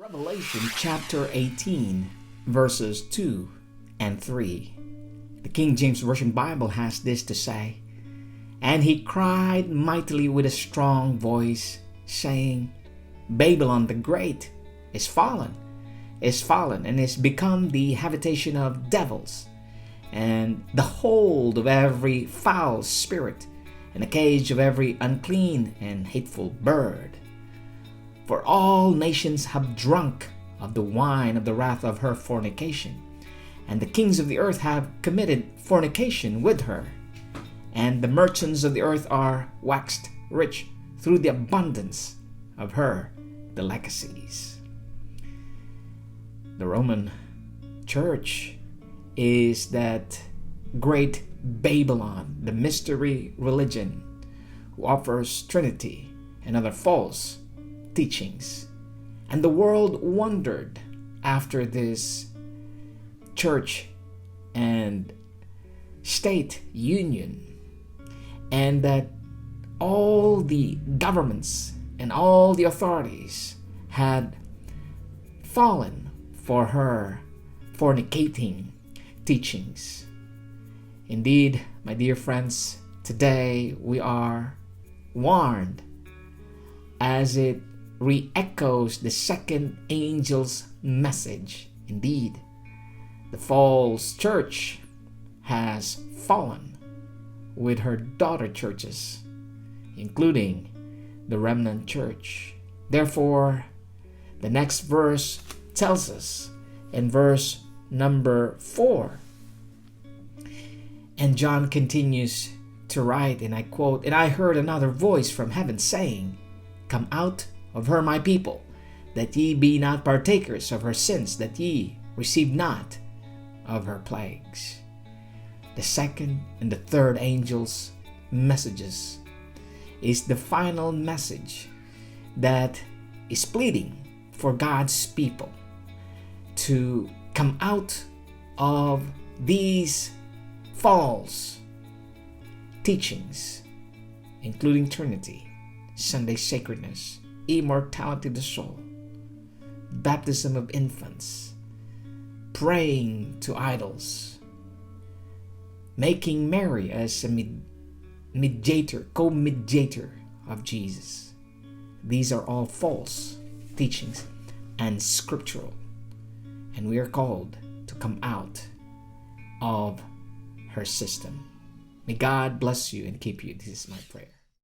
Revelation chapter 18, verses 2 and 3. The King James Version Bible has this to say, "And he cried mightily with a strong voice, saying, Babylon the Great is fallen, and is become the habitation of devils, and the hold of every foul spirit, and the cage of every unclean and hateful bird. For all nations have drunk of the wine of the wrath of her fornication, and the kings of the earth have committed fornication with her, and the merchants of the earth are waxed rich through the abundance of her delicacies." The Roman Church is that great Babylon, the mystery religion, who offers Trinity and other false teachings. And the world wondered after this church and state union, and that all the governments and all the authorities had fallen for her fornicating teachings. Indeed, my dear friends, today we are warned as it re-echoes the second angel's message. Indeed, the false church has fallen with her daughter churches, including the remnant church. Therefore, the next verse tells us in verse number 4, and John continues to write, and I quote, "And I heard another voice from heaven saying, Come out of her, my people, that ye be not partakers of her sins, that ye receive not of her plagues." The second and the third angels' messages is the final message that is pleading for God's people to come out of these false teachings, including Trinity, Sunday sacredness, immortality of the soul, baptism of infants, praying to idols, making Mary as a mediator, co-mediator of Jesus. These are all false teachings and scriptural, and we are called to come out of her system. May God bless you and keep you. This is my prayer.